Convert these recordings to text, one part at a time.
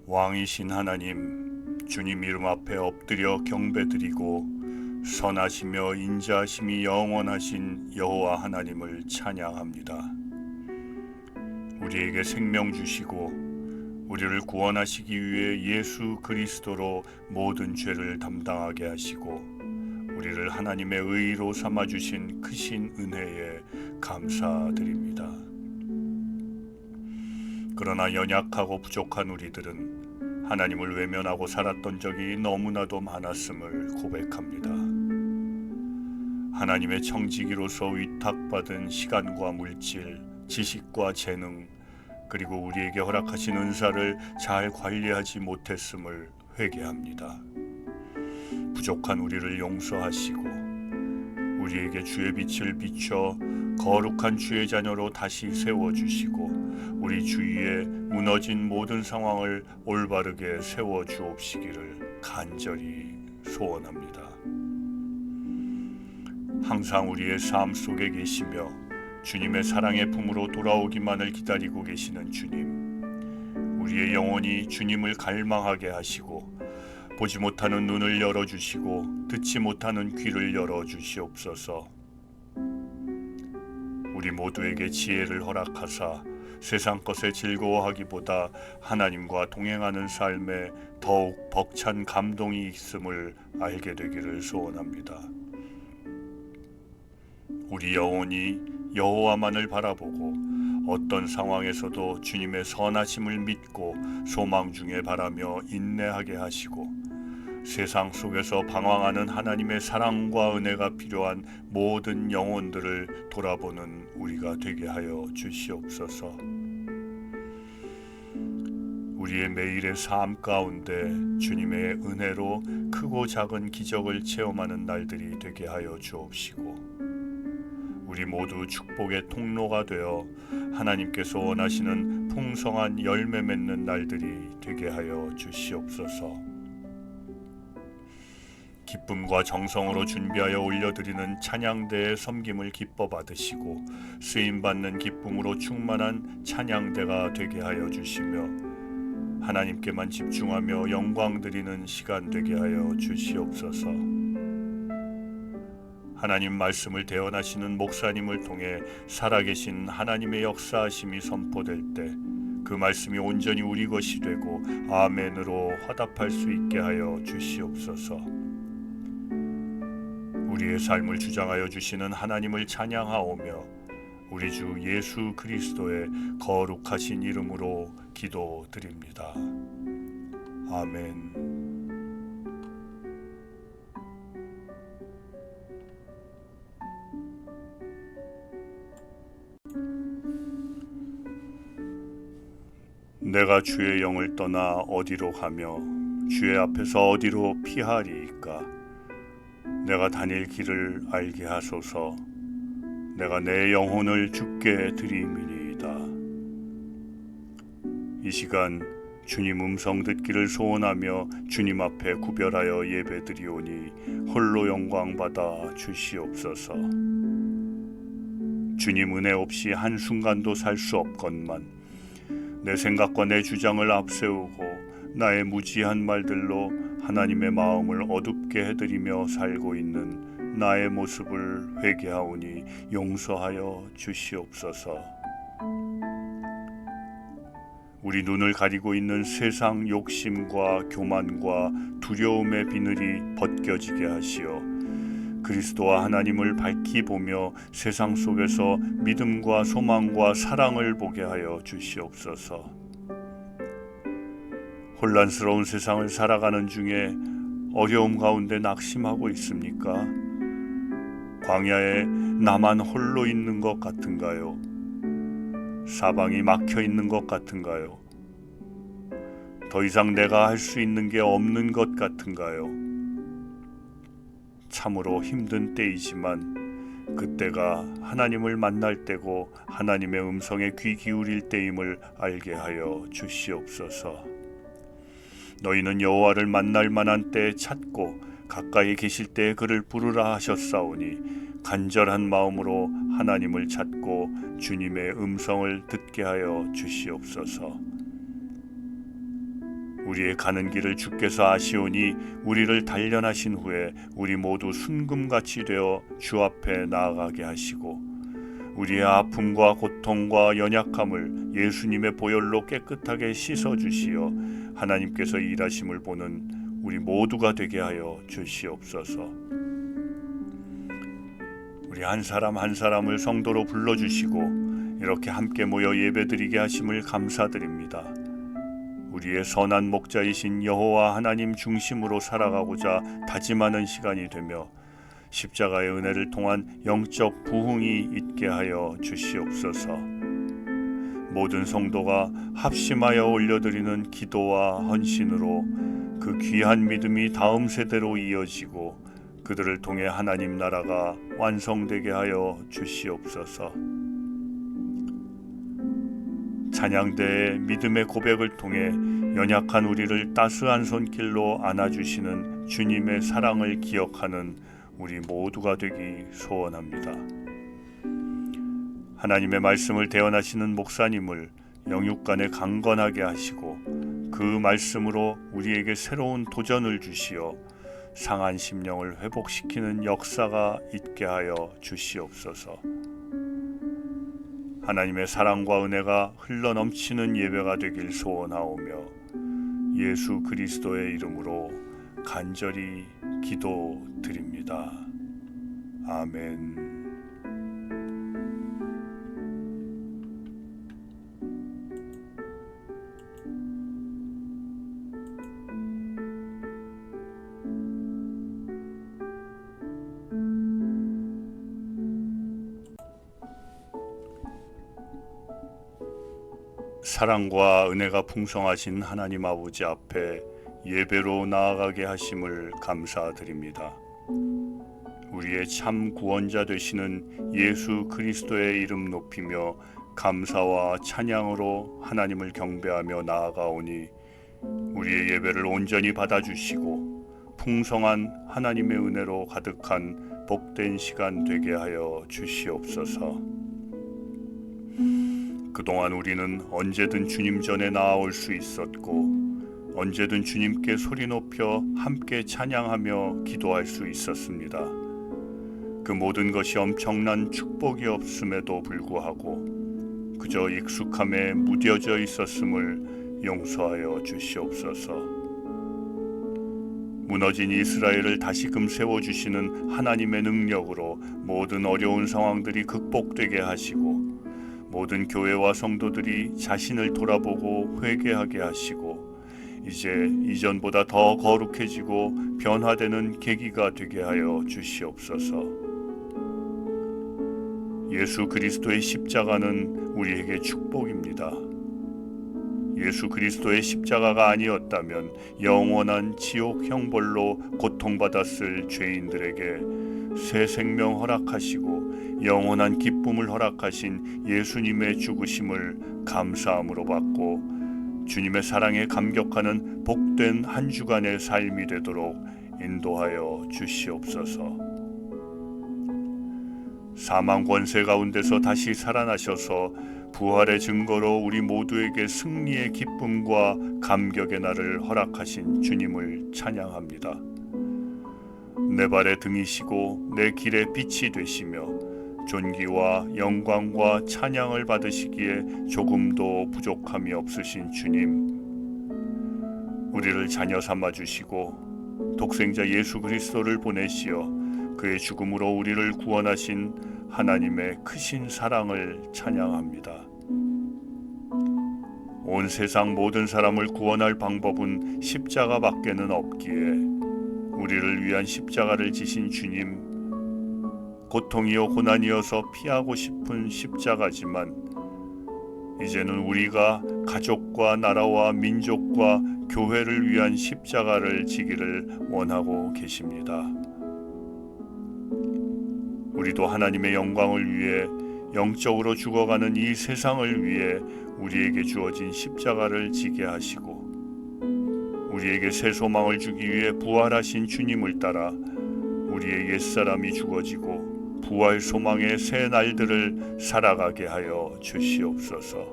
왕이신 하나님, 주님 이름 앞에 엎드려 경배드리고 선하시며 인자하심이 영원하신 여호와 하나님을 찬양합니다. 우리에게 생명 주시고 우리를 구원하시기 위해 예수 그리스도로 모든 죄를 담당하게 하시고 우리를 하나님의 의로 삼아주신 크신 은혜에 감사드립니다. 그러나 연약하고 부족한 우리들은 하나님을 외면하고 살았던 적이 너무나도 많았음을 고백합니다. 하나님의 청지기로서 위탁받은 시간과 물질, 지식과 재능, 그리고 우리에게 허락하신 은사를 잘 관리하지 못했음을 회개합니다. 부족한 우리를 용서하시고 우리에게 주의 빛을 비춰 거룩한 주의 자녀로 다시 세워주시고 우리 주위에 무너진 모든 상황을 올바르게 세워주옵시기를 간절히 소원합니다. 항상 우리의 삶 속에 계시며 주님의 사랑의 품으로 돌아오기만을 기다리고 계시는 주님, 우리의 영혼이 주님을 갈망하게 하시고 보지 못하는 눈을 열어주시고 듣지 못하는 귀를 열어주시옵소서. 우리 모두에게 지혜를 허락하사 세상 것에 즐거워하기보다 하나님과 동행하는 삶에 더욱 벅찬 감동이 있음을 알게 되기를 소원합니다. 우리 영혼이 여호와만을 바라보고 어떤 상황에서도 주님의 선하심을 믿고 소망 중에 바라며 인내하게 하시고 세상 속에서 방황하는 하나님의 사랑과 은혜가 필요한 모든 영혼들을 돌아보는 우리가 되게 하여 주시옵소서. 우리의 매일의 삶 가운데 주님의 은혜로 크고 작은 기적을 체험하는 날들이 되게 하여 주옵시고 우리 모두 축복의 통로가 되어 하나님께서 원하시는 풍성한 열매 맺는 날들이 되게 하여 주시옵소서. 기쁨과 정성으로 준비하여 올려드리는 찬양대의 섬김을 기뻐 받으시고 쓰임받는 기쁨으로 충만한 찬양대가 되게 하여 주시며 하나님께만 집중하며 영광 드리는 시간 되게 하여 주시옵소서. 하나님 말씀을 대언하시는 목사님을 통해 살아계신 하나님의 역사하심이 선포될 때 그 말씀이 온전히 우리 것이 되고 아멘으로 화답할 수 있게 하여 주시옵소서. 우리의 삶을 주장하여 주시는 하나님을 찬양하오며 우리 주 예수 그리스도의 거룩하신 이름으로 기도드립니다. 아멘. 내가 주의 영을 떠나 어디로 가며 주의 앞에서 어디로 피하리이까? 내가 다닐 길을 알게 하소서. 내가 내 영혼을 주께 드림이니이다. 이 시간 주님 음성 듣기를 소원하며 주님 앞에 구별하여 예배드리오니 홀로 영광 받아 주시옵소서. 주님 은혜 없이 한순간도 살 수 없건만 내 생각과 내 주장을 앞세우고 나의 무지한 말들로 하나님의 마음을 어둡게 해드리며 살고 있는 나의 모습을 회개하오니 용서하여 주시옵소서. 우리 눈을 가리고 있는 세상 욕심과 교만과 두려움의 비늘이 벗겨지게 하시어 그리스도와 하나님을 밝히 보며 세상 속에서 믿음과 소망과 사랑을 보게 하여 주시옵소서. 혼란스러운 세상을 살아가는 중에 어려움 가운데 낙심하고 있습니까? 광야에 나만 홀로 있는 것 같은가요? 사방이 막혀 있는 것 같은가요? 더 이상 내가 할 수 있는 게 없는 것 같은가요? 참으로 힘든 때이지만 그때가 하나님을 만날 때고 하나님의 음성에 귀 기울일 때임을 알게 하여 주시옵소서. 너희는 여호와를 만날 만한 때에 찾고 가까이 계실 때에 그를 부르라 하셨사오니 간절한 마음으로 하나님을 찾고 주님의 음성을 듣게 하여 주시옵소서. 우리의 가는 길을 주께서 아시오니 우리를 단련하신 후에 우리 모두 순금같이 되어 주 앞에 나아가게 하시고 우리의 아픔과 고통과 연약함을 예수님의 보혈로 깨끗하게 씻어주시어 하나님께서 일하심을 보는 우리 모두가 되게 하여 주시옵소서. 우리 한 사람 한 사람을 성도로 불러주시고 이렇게 함께 모여 예배드리게 하심을 감사드립니다. 우리의 선한 목자이신 여호와 하나님 중심으로 살아가고자 다짐하는 시간이 되며 십자가의 은혜를 통한 영적 부흥이 있게 하여 주시옵소서. 모든 성도가 합심하여 올려드리는 기도와 헌신으로 그 귀한 믿음이 다음 세대로 이어지고 그들을 통해 하나님 나라가 완성되게 하여 주시옵소서. 찬양대의 믿음의 고백을 통해 연약한 우리를 따스한 손길로 안아주시는 주님의 사랑을 기억하는 우리 모두가 되기 소원합니다. 하나님의 말씀을 대언하시는 목사님을 영육간에 강건하게 하시고 그 말씀으로 우리에게 새로운 도전을 주시어 상한 심령을 회복시키는 역사가 있게 하여 주시옵소서. 하나님의 사랑과 은혜가 흘러넘치는 예배가 되길 소원하오며 예수 그리스도의 이름으로 간절히 기도드립니다. 아멘. 사랑과 은혜가 풍성하신 하나님 아버지 앞에 예배로 나아가게 하심을 감사드립니다. 우리의 참 구원자 되시는 예수 그리스도의 이름 높이며 감사와 찬양으로 하나님을 경배하며 나아가오니 우리의 예배를 온전히 받아주시고 풍성한 하나님의 은혜로 가득한 복된 시간 되게 하여 주시옵소서. 그동안 우리는 언제든 주님 전에 나아올 수 있었고 언제든 주님께 소리 높여 함께 찬양하며 기도할 수 있었습니다. 그 모든 것이 엄청난 축복이 없음에도 불구하고 그저 익숙함에 무뎌져 있었음을 용서하여 주시옵소서. 무너진 이스라엘을 다시금 세워주시는 하나님의 능력으로 모든 어려운 상황들이 극복되게 하시고 모든 교회와 성도들이 자신을 돌아보고 회개하게 하시고 이제 이전보다 더 거룩해지고 변화되는 계기가 되게 하여 주시옵소서. 예수 그리스도의 십자가는 우리에게 축복입니다. 예수 그리스도의 십자가가 아니었다면 영원한 지옥 형벌로 고통받았을 죄인들에게 새 생명 허락하시고 영원한 기쁨을 허락하신 예수님의 죽으심을 감사함으로 받고 주님의 사랑에 감격하는 복된 한 주간의 삶이 되도록 인도하여 주시옵소서. 사망 권세 가운데서 다시 살아나셔서 부활의 증거로 우리 모두에게 승리의 기쁨과 감격의 날을 허락하신 주님을 찬양합니다. 내 발의 등이시고 내 길의 빛이 되시며 존귀와 영광과 찬양을 받으시기에 조금도 부족함이 없으신 주님, 우리를 자녀 삼아 주시고 독생자 예수 그리스도를 보내시어 그의 죽음으로 우리를 구원하신 하나님의 크신 사랑을 찬양합니다. 온 세상 모든 사람을 구원할 방법은 십자가밖에는 없기에 우리를 위한 십자가를 지신 주님, 고통이요 고난이어서 피하고 싶은 십자가지만 이제는 우리가 가족과 나라와 민족과 교회를 위한 십자가를 지기를 원하고 계십니다. 우리도 하나님의 영광을 위해 영적으로 죽어가는 이 세상을 위해 우리에게 주어진 십자가를 지게 하시고 우리에게 새 소망을 주기 위해 부활하신 주님을 따라 우리의 옛사람이 죽어지고 부활 소망의 새 날들을 살아가게 하여 주시옵소서.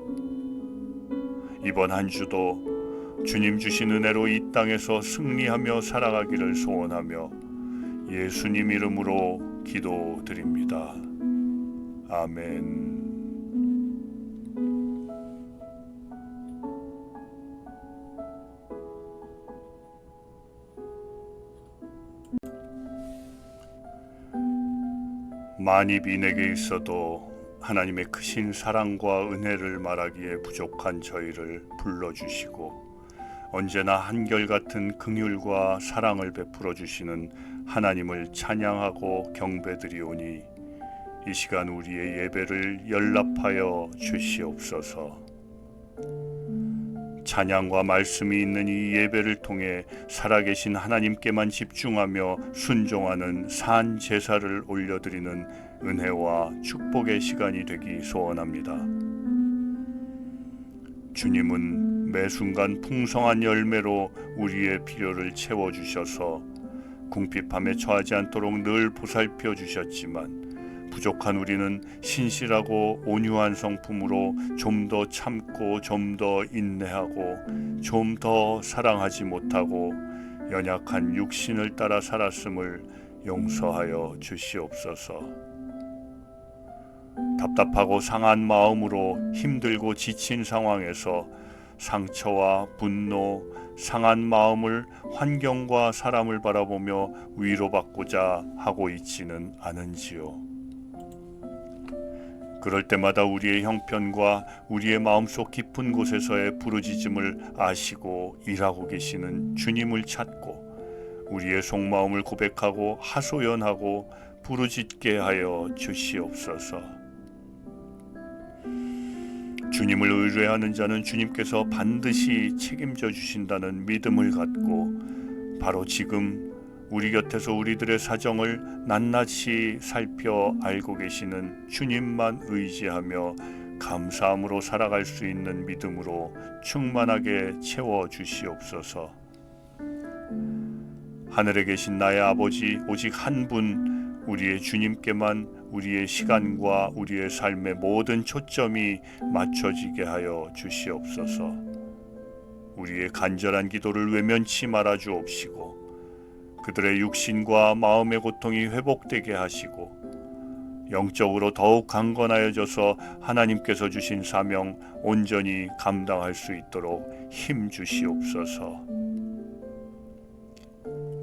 이번 한 주도 주님 주신 은혜로 이 땅에서 승리하며 살아가기를 소원하며 예수님 이름으로 기도드립니다. 아멘. 만입이 내게 있어도 하나님의 크신 사랑과 은혜를 말하기에 부족한 저희를 불러주시고 언제나 한결같은 긍휼과 사랑을 베풀어 주시는 하나님을 찬양하고 경배드리오니 이 시간 우리의 예배를 연락하여 주시옵소서. 찬양과 말씀이 있는 이 예배를 통해 살아계신 하나님께만 집중하며 순종하는 산 제사를 올려드리는 은혜와 축복의 시간이 되기 소원합니다. 주님은 매 순간 풍성한 열매로 우리의 필요를 채워주셔서 궁핍함에 처하지 않도록 늘 보살펴 주셨지만 부족한 우리는 신실하고 온유한 성품으로 좀 더 참고 좀 더 인내하고 좀 더 사랑하지 못하고 연약한 육신을 따라 살았음을 용서하여 주시옵소서. 답답하고 상한 마음으로 힘들고 지친 상황에서 상처와 분노, 상한 마음을 환경과 사람을 바라보며 위로받고자 하고 있지는 않은지요. 그럴 때마다 우리의 형편과 우리의 마음속 깊은 곳에서의 부르짖음을 아시고 일하고 계시는 주님을 찾고 우리의 속마음을 고백하고 하소연하고 부르짖게 하여 주시옵소서. 주님을 의뢰하는 자는 주님께서 반드시 책임져 주신다는 믿음을 갖고 바로 지금 우리 곁에서 우리들의 사정을 낱낱이 살펴 알고 계시는 주님만 의지하며 감사함으로 살아갈 수 있는 믿음으로 충만하게 채워 주시옵소서. 하늘에 계신 나의 아버지 오직 한 분 우리의 주님께만 우리의 시간과 우리의 삶의 모든 초점이 맞춰지게 하여 주시옵소서. 우리의 간절한 기도를 외면치 말아 주옵시고 그들의 육신과 마음의 고통이 회복되게 하시고 영적으로 더욱 강건하여져서 하나님께서 주신 사명 온전히 감당할 수 있도록 힘 주시옵소서.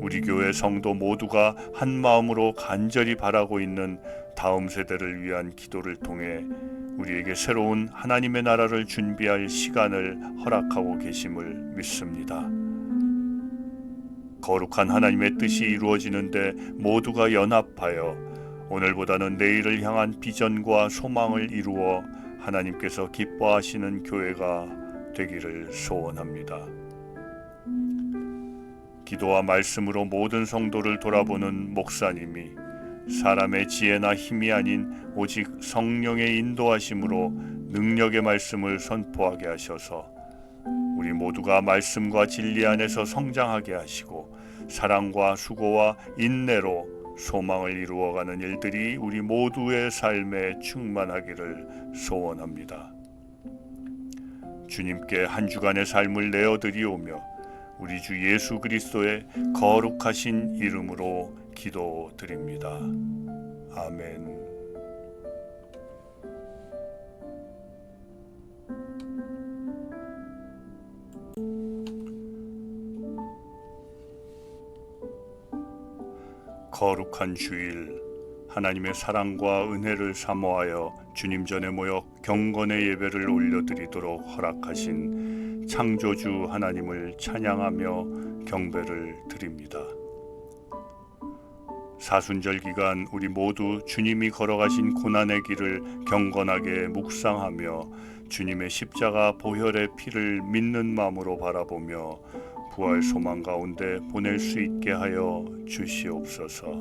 우리 교회 성도 모두가 한 마음으로 간절히 바라고 있는 다음 세대를 위한 기도를 통해 우리에게 새로운 하나님의 나라를 준비할 시간을 허락하고 계심을 믿습니다. 거룩한 하나님의 뜻이 이루어지는데 모두가 연합하여 오늘보다는 내일을 향한 비전과 소망을 이루어 하나님께서 기뻐하시는 교회가 되기를 소원합니다. 기도와 말씀으로 모든 성도를 돌아보는 목사님이 사람의 지혜나 힘이 아닌 오직 성령의 인도하심으로 능력의 말씀을 선포하게 하셔서 우리 모두가 말씀과 진리 안에서 성장하게 하시고 사랑과 수고와 인내로 소망을 이루어가는 일들이 우리 모두의 삶에 충만하기를 소원합니다. 주님께 한 주간의 삶을 내어드리오며 우리 주 예수 그리스도의 거룩하신 이름으로 기도드립니다. 아멘. 거룩한 주일, 하나님의 사랑과 은혜를 사모하여 주님 전에 모여 경건의 예배를 올려드리도록 허락하신 창조주 하나님을 찬양하며 경배를 드립니다. 사순절 기간 우리 모두 주님이 걸어가신 고난의 길을 경건하게 묵상하며 주님의 십자가 보혈의 피를 믿는 마음으로 바라보며 부활 소망 가운데 보낼 수 있게 하여 주시옵소서.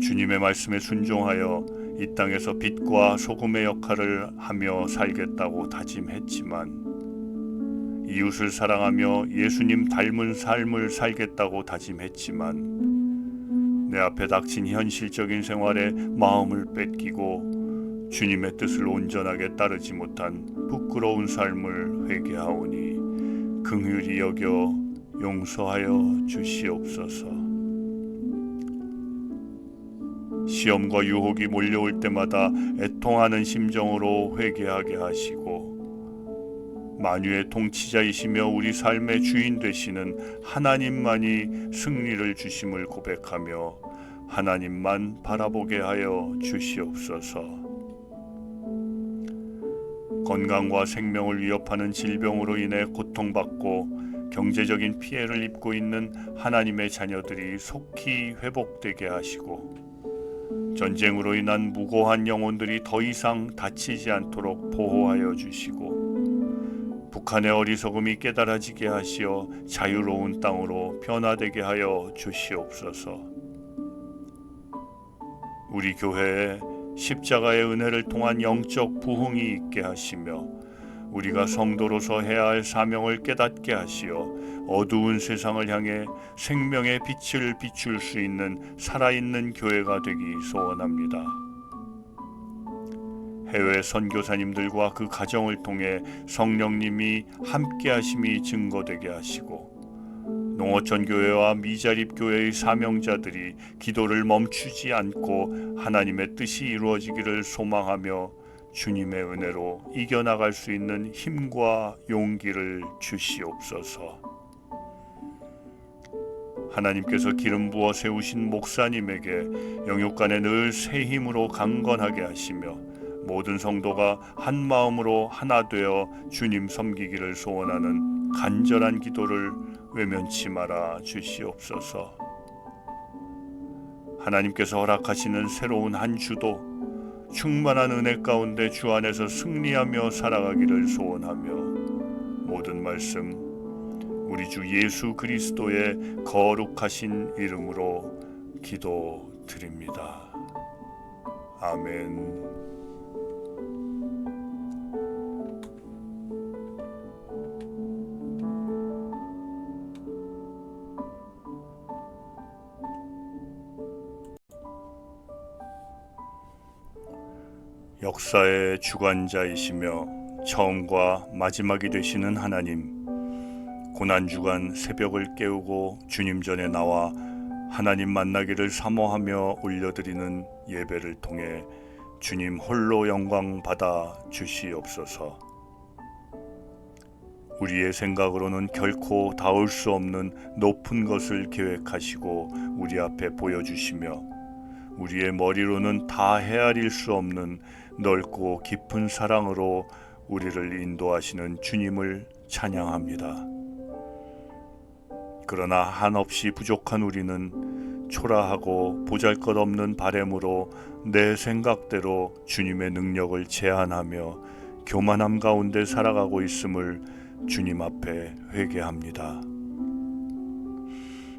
주님의 말씀에 순종하여 이 땅에서 빛과 소금의 역할을 하며 살겠다고 다짐했지만, 이웃을 사랑하며 예수님 닮은 삶을 살겠다고 다짐했지만, 내 앞에 닥친 현실적인 생활에 마음을 뺏기고 주님의 뜻을 온전하게 따르지 못한 부끄러운 삶을 회개하오니 긍휼히 여겨 용서하여 주시옵소서. 시험과 유혹이 몰려올 때마다 애통하는 심정으로 회개하게 하시고 만유의 통치자이시며 우리 삶의 주인 되시는 하나님만이 승리를 주심을 고백하며 하나님만 바라보게 하여 주시옵소서. 건강과 생명을 위협하는 질병으로 인해 고통받고 경제적인 피해를 입고 있는 하나님의 자녀들이 속히 회복되게 하시고 전쟁으로 인한 무고한 영혼들이 더 이상 다치지 않도록 보호하여 주시고 북한의 어리석음이 깨달아지게 하시어 자유로운 땅으로 변화되게 하여 주시옵소서. 우리 교회에 십자가의 은혜를 통한 영적 부흥이 있게 하시며 우리가 성도로서 해야 할 사명을 깨닫게 하시어 어두운 세상을 향해 생명의 빛을 비출 수 있는 살아있는 교회가 되기 소원합니다. 해외 선교사님들과 그 가정을 통해 성령님이 함께 하심이 증거되게 하시고 농어촌 교회와 미자립 교회의 사명자들이 기도를 멈추지 않고 하나님의 뜻이 이루어지기를 소망하며 주님의 은혜로 이겨나갈 수 있는 힘과 용기를 주시옵소서. 하나님께서 기름 부어 세우신 목사님에게 영육간에 늘 새 힘으로 강건하게 하시며 모든 성도가 한 마음으로 하나 되어 주님 섬기기를 소원하는 간절한 기도를 외면치 말아 주시옵소서. 하나님께서 허락하시는 새로운 한 주도 충만한 은혜 가운데 주 안에서 승리하며 살아가기를 소원하며 모든 말씀 우리 주 예수 그리스도의 거룩하신 이름으로 기도드립니다. 아멘. 역사의 주관자이시며 처음과 마지막이 되시는 하나님, 고난주간 새벽을 깨우고 주님 전에 나와 하나님 만나기를 사모하며 올려드리는 예배를 통해 주님 홀로 영광 받아 주시옵소서. 우리의 생각으로는 결코 닿을 수 없는 높은 것을 계획하시고 우리 앞에 보여주시며 우리의 머리로는 다 헤아릴 수 없는 넓고 깊은 사랑으로 우리를 인도하시는 주님을 찬양합니다. 그러나 한없이 부족한 우리는 초라하고 보잘것없는 바램으로 내 생각대로 주님의 능력을 제한하며 교만함 가운데 살아가고 있음을 주님 앞에 회개합니다.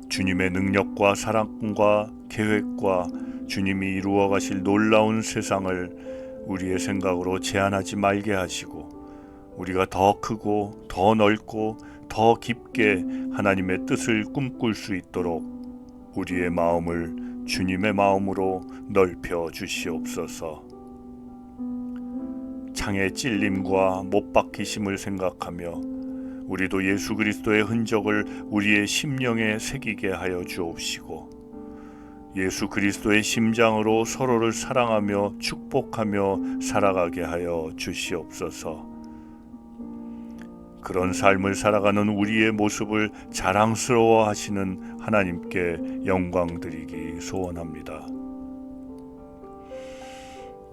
주님의 능력과 사랑과 계획과 주님이 이루어 가실 놀라운 세상을 우리의 생각으로 제한하지 말게 하시고 우리가 더 크고 더 넓고 더 깊게 하나님의 뜻을 꿈꿀 수 있도록 우리의 마음을 주님의 마음으로 넓혀 주시옵소서. 창의 찔림과 못 박히심을 생각하며 우리도 예수 그리스도의 흔적을 우리의 심령에 새기게 하여 주옵시고 예수 그리스도의 심장으로 서로를 사랑하며 축복하며 살아가게 하여 주시옵소서. 그런 삶을 살아가는 우리의 모습을 자랑스러워 하시는 하나님께 영광 드리기 소원합니다.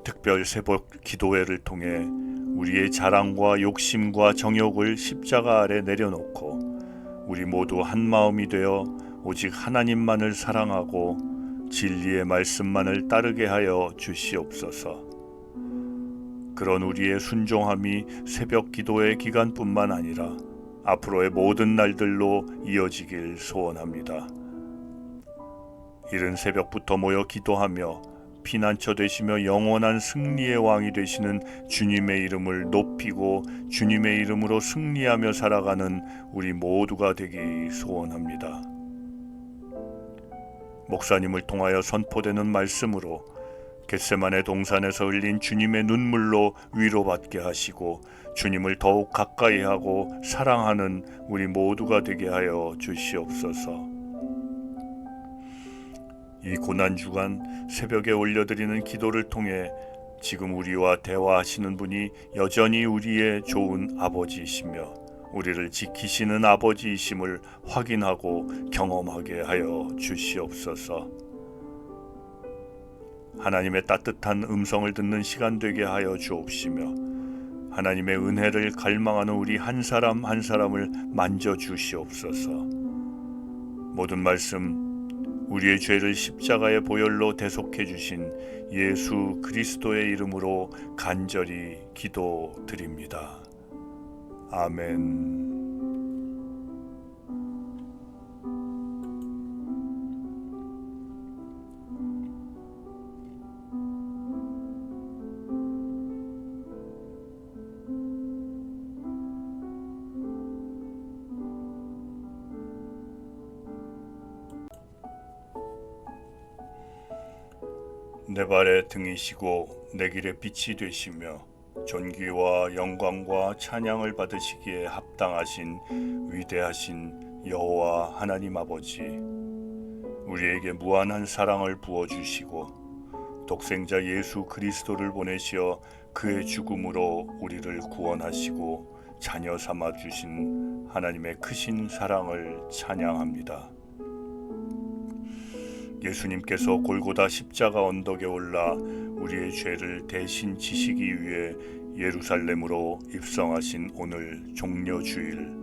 특별 새벽 기도회를 통해 우리의 자랑과 욕심과 정욕을 십자가 아래 내려놓고 우리 모두 한 마음이 되어 오직 하나님만을 사랑하고 진리의 말씀만을 따르게 하여 주시옵소서. 그런 우리의 순종함이 새벽 기도의 기간뿐만 아니라 앞으로의 모든 날들로 이어지길 소원합니다. 이른 새벽부터 모여 기도하며 피난처 되시며 영원한 승리의 왕이 되시는 주님의 이름을 높이고 주님의 이름으로 승리하며 살아가는 우리 모두가 되기 소원합니다. 목사님을 통하여 선포되는 말씀으로 겟세마네 동산에서 흘린 주님의 눈물로 위로받게 하시고 주님을 더욱 가까이 하고 사랑하는 우리 모두가 되게 하여 주시옵소서. 이 고난주간 새벽에 올려드리는 기도를 통해 지금 우리와 대화하시는 분이 여전히 우리의 좋은 아버지이시며 우리를 지키시는 아버지이심을 확인하고 경험하게 하여 주시옵소서. 하나님의 따뜻한 음성을 듣는 시간 되게 하여 주옵시며 하나님의 은혜를 갈망하는 우리 한 사람 한 사람을 만져 주시옵소서. 모든 말씀 우리의 죄를 십자가의 보혈로 대속해 주신 예수 그리스도의 이름으로 간절히 기도드립니다. 아멘. 내 발의 등이시고 내 길의 빛이 되시며 존귀와 영광과 찬양을 받으시기에 합당하신 위대하신 여호와 하나님 아버지, 우리에게 무한한 사랑을 부어주시고 독생자 예수 그리스도를 보내시어 그의 죽음으로 우리를 구원하시고 자녀 삼아주신 하나님의 크신 사랑을 찬양합니다. 예수님께서 골고다 십자가 언덕에 올라 우리의 죄를 대신 지시기 위해 예루살렘으로 입성하신 오늘 종려주일,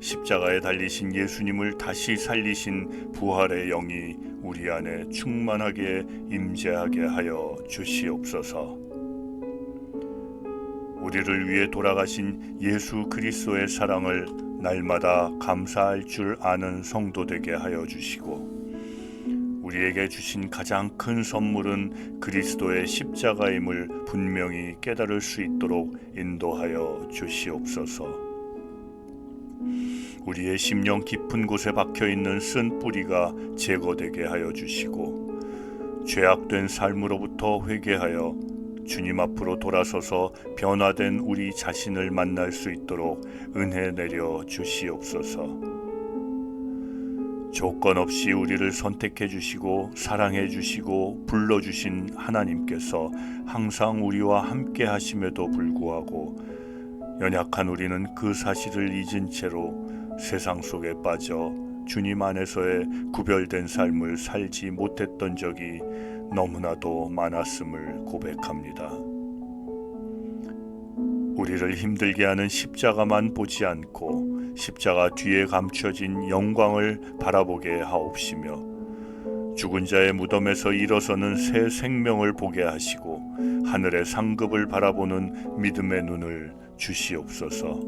십자가에 달리신 예수님을 다시 살리신 부활의 영이 우리 안에 충만하게 임재하게 하여 주시옵소서. 우리를 위해 돌아가신 예수 그리스도의 사랑을 날마다 감사할 줄 아는 성도 되게 하여 주시고, 우리에게 주신 가장 큰 선물은 그리스도의 십자가임을 분명히 깨달을 수 있도록 인도하여 주시옵소서. 우리의 심령 깊은 곳에 박혀있는 쓴 뿌리가 제거되게 하여 주시고 죄악된 삶으로부터 회개하여 주님 앞으로 돌아서서 변화된 우리 자신을 만날 수 있도록 은혜 내려 주시옵소서. 조건 없이 우리를 선택해 주시고 사랑해 주시고 불러주신 하나님께서 항상 우리와 함께 하심에도 불구하고 연약한 우리는 그 사실을 잊은 채로 세상 속에 빠져 주님 안에서의 구별된 삶을 살지 못했던 적이 너무나도 많았음을 고백합니다. 우리를 힘들게 하는 십자가만 보지 않고 십자가 뒤에 감춰진 영광을 바라보게 하옵시며 죽은 자의 무덤에서 일어서는 새 생명을 보게 하시고 하늘의 상급을 바라보는 믿음의 눈을 주시옵소서.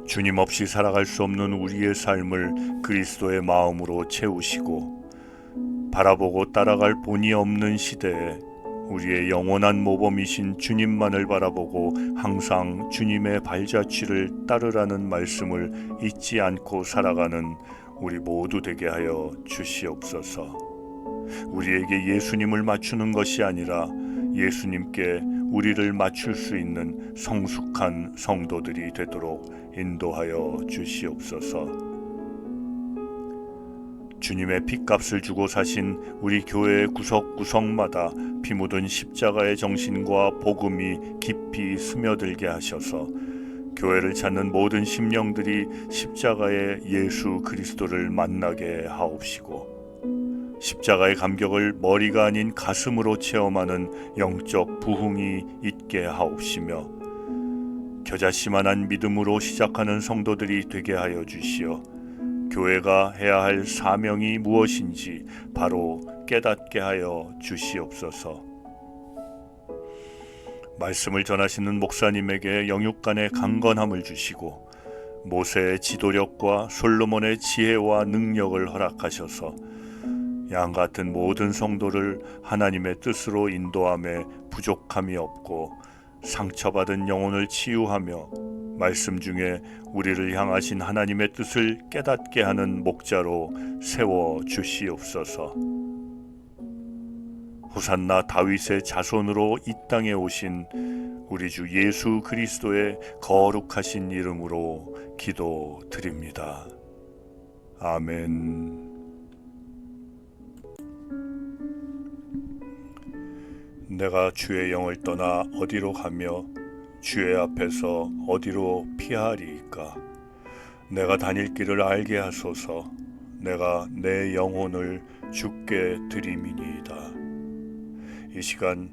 주님 없이 살아갈 수 없는 우리의 삶을 그리스도의 마음으로 채우시고 바라보고 따라갈 본이 없는 시대에 우리의 영원한 모범이신 주님만을 바라보고 항상 주님의 발자취를 따르라는 말씀을 잊지 않고 살아가는 우리 모두 되게 하여 주시옵소서. 우리에게 예수님을 맞추는 것이 아니라 예수님께 우리를 맞출 수 있는 성숙한 성도들이 되도록 인도하여 주시옵소서. 주님의 핏값을 주고 사신 우리 교회의 구석구석마다 피 묻은 십자가의 정신과 복음이 깊이 스며들게 하셔서 교회를 찾는 모든 심령들이 십자가의 예수 그리스도를 만나게 하옵시고 십자가의 감격을 머리가 아닌 가슴으로 체험하는 영적 부흥이 있게 하옵시며 겨자씨만한 믿음으로 시작하는 성도들이 되게 하여 주시어 교회가 해야 할 사명이 무엇인지 바로 깨닫게 하여 주시옵소서. 말씀을 전하시는 목사님에게 영육간의 강건함을 주시고 모세의 지도력과 솔로몬의 지혜와 능력을 허락하셔서 양같은 모든 성도를 하나님의 뜻으로 인도함에 부족함이 없고 상처받은 영혼을 치유하며 말씀 중에 우리를 향하신 하나님의 뜻을 깨닫게 하는 목자로 세워 주시옵소서. 호산나 다윗의 자손으로 이 땅에 오신 우리 주 예수 그리스도의 거룩하신 이름으로 기도드립니다. 아멘. 내가 주의 영을 떠나 어디로 가며 주의 앞에서 어디로 피하리이까? 내가 다닐 길을 알게 하소서. 내가 내 영혼을 주께 드리미니이다. 이 시간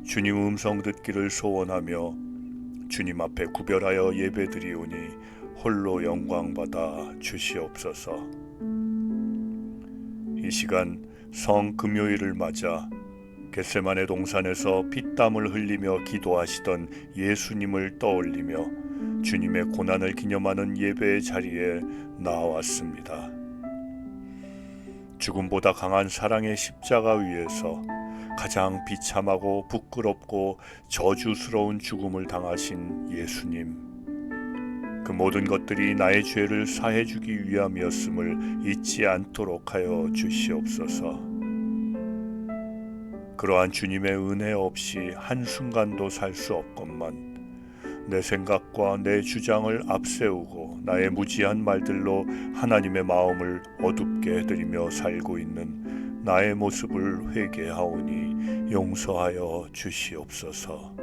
주님 음성 듣기를 소원하며 주님 앞에 구별하여 예배드리오니 홀로 영광받아 주시옵소서. 이 시간 성금요일을 맞아 겟세마네 동산에서 피땀을 흘리며 기도하시던 예수님을 떠올리며 주님의 고난을 기념하는 예배의 자리에 나왔습니다. 죽음보다 강한 사랑의 십자가 위에서 가장 비참하고 부끄럽고 저주스러운 죽음을 당하신 예수님. 그 모든 것들이 나의 죄를 사해주기 위함이었음을 잊지 않도록 하여 주시옵소서. 그러한 주님의 은혜 없이 한순간도 살 수 없건만 내 생각과 내 주장을 앞세우고 나의 무지한 말들로 하나님의 마음을 어둡게 해드리며 살고 있는 나의 모습을 회개하오니 용서하여 주시옵소서.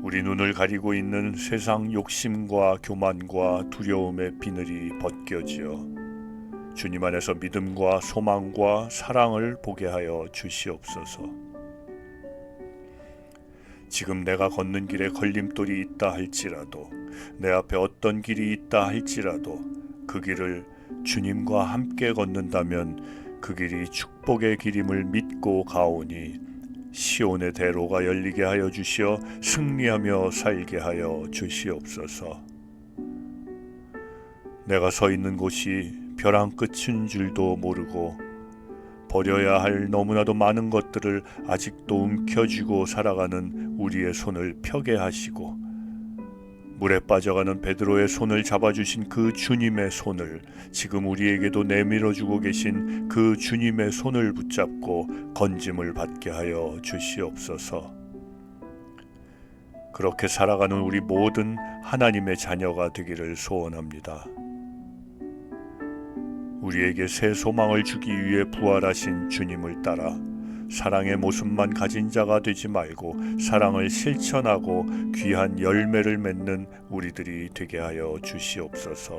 우리 눈을 가리고 있는 세상 욕심과 교만과 두려움의 비늘이 벗겨지어 주님 안에서 믿음과 소망과 사랑을 보게 하여 주시옵소서. 지금 내가 걷는 길에 걸림돌이 있다 할지라도 내 앞에 어떤 길이 있다 할지라도 그 길을 주님과 함께 걷는다면 그 길이 축복의 길임을 믿고 가오니 시온의 대로가 열리게 하여 주시어 승리하며 살게 하여 주시옵소서. 내가 서 있는 곳이 벼랑 끝인 줄도 모르고 버려야 할 너무나도 많은 것들을 아직도 움켜쥐고 살아가는 우리의 손을 펴게 하시고 물에 빠져가는 베드로의 손을 잡아주신 그 주님의 손을 지금 우리에게도 내밀어주고 계신 그 주님의 손을 붙잡고 건짐을 받게 하여 주시옵소서. 그렇게 살아가는 우리 모든 하나님의 자녀가 되기를 소원합니다. 우리에게 새 소망을 주기 위해 부활하신 주님을 따라 사랑의 모습만 가진 자가 되지 말고 사랑을 실천하고 귀한 열매를 맺는 우리들이 되게 하여 주시옵소서.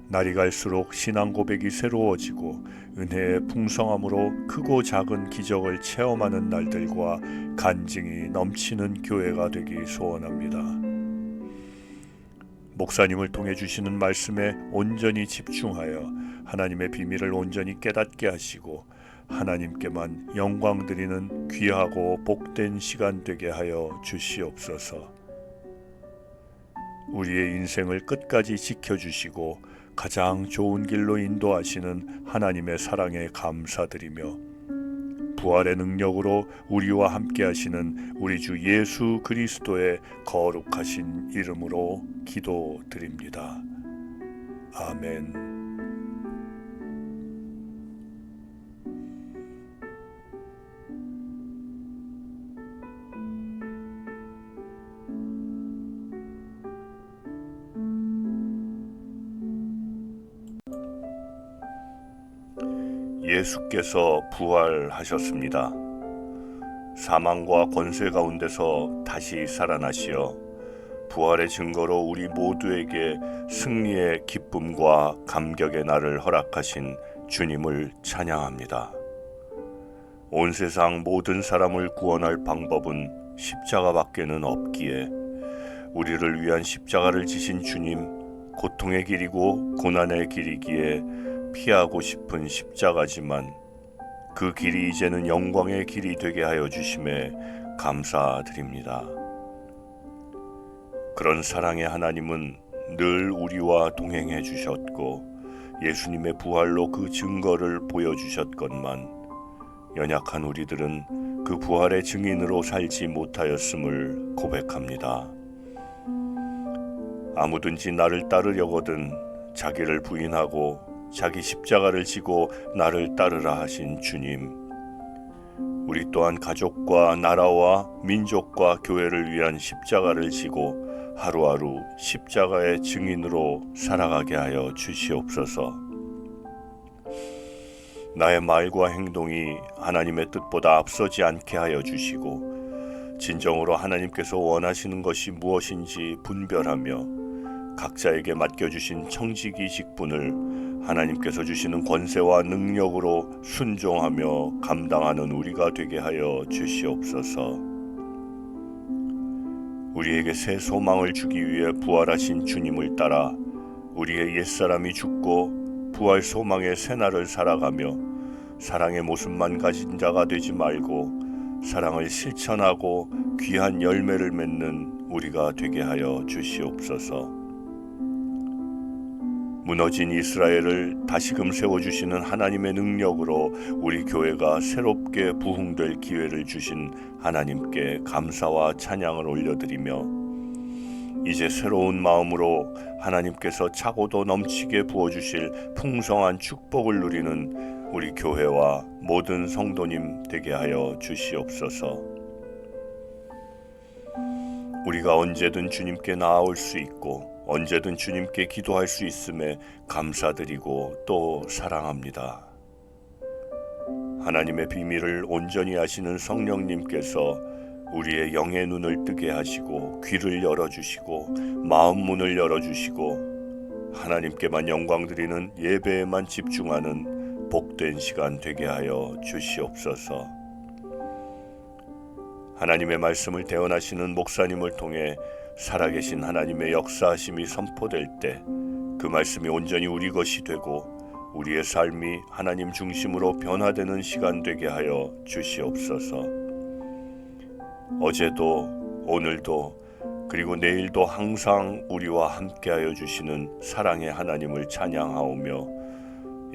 날이 갈수록 신앙 고백이 새로워지고 은혜의 풍성함으로 크고 작은 기적을 체험하는 날들과 간증이 넘치는 교회가 되기 소원합니다. 목사님을 통해 주시는 말씀에 온전히 집중하여 하나님의 비밀을 온전히 깨닫게 하시고 하나님께만 영광 드리는 귀하고 복된 시간 되게 하여 주시옵소서. 우리의 인생을 끝까지 지켜주시고 가장 좋은 길로 인도하시는 하나님의 사랑에 감사드리며 부활의 능력으로 우리와 함께 하시는 우리 주 예수 그리스도의 거룩하신 이름으로 기도드립니다. 아멘. 예수께서 부활하셨습니다. 사망과 권세 가운데서 다시 살아나시어 부활의 증거로 우리 모두에게 승리의 기쁨과 감격의 날을 허락하신 주님을 찬양합니다. 온 세상 모든 사람을 구원할 방법은 십자가밖에는 없기에 우리를 위한 십자가를 지신 주님, 고통의 길이고 고난의 길이기에 피하고 싶은 십자가지만 그 길이 이제는 영광의 길이 되게 하여 주심에 감사드립니다. 그런 사랑의 하나님은 늘 우리와 동행해 주셨고 예수님의 부활로 그 증거를 보여주셨건만 연약한 우리들은 그 부활의 증인으로 살지 못하였음을 고백합니다. 아무든지 나를 따르려거든 자기를 부인하고 자기 십자가를 지고 나를 따르라 하신 주님, 우리 또한 가족과 나라와 민족과 교회를 위한 십자가를 지고 하루하루 십자가의 증인으로 살아가게 하여 주시옵소서. 나의 말과 행동이 하나님의 뜻보다 앞서지 않게 하여 주시고 진정으로 하나님께서 원하시는 것이 무엇인지 분별하며 각자에게 맡겨주신 청지기 직분을 하나님께서 주시는 권세와 능력으로 순종하며 감당하는 우리가 되게 하여 주시옵소서. 우리에게 새 소망을 주기 위해 부활하신 주님을 따라 우리의 옛사람이 죽고 부활 소망의 새날을 살아가며 사랑의 모습만 가진 자가 되지 말고 사랑을 실천하고 귀한 열매를 맺는 우리가 되게 하여 주시옵소서. 무너진 이스라엘을 다시금 세워주시는 하나님의 능력으로 우리 교회가 새롭게 부흥될 기회를 주신 하나님께 감사와 찬양을 올려드리며 이제 새로운 마음으로 하나님께서 차고도 넘치게 부어주실 풍성한 축복을 누리는 우리 교회와 모든 성도님 되게 하여 주시옵소서. 우리가 언제든 주님께 나아올 수 있고 언제든 주님께 기도할 수 있음에 감사드리고 또 사랑합니다. 하나님의 비밀을 온전히 아시는 성령님께서 우리의 영의 눈을 뜨게 하시고 귀를 열어주시고 마음 문을 열어주시고 하나님께만 영광 드리는 예배에만 집중하는 복된 시간 되게 하여 주시옵소서. 하나님의 말씀을 대언하시는 목사님을 통해 살아계신 하나님의 역사하심이 선포될 때 그 말씀이 온전히 우리 것이 되고 우리의 삶이 하나님 중심으로 변화되는 시간 되게 하여 주시옵소서. 어제도 오늘도 그리고 내일도 항상 우리와 함께하여 주시는 사랑의 하나님을 찬양하오며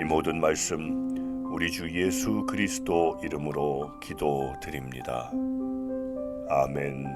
이 모든 말씀 우리 주 예수 그리스도 이름으로 기도드립니다. 아멘.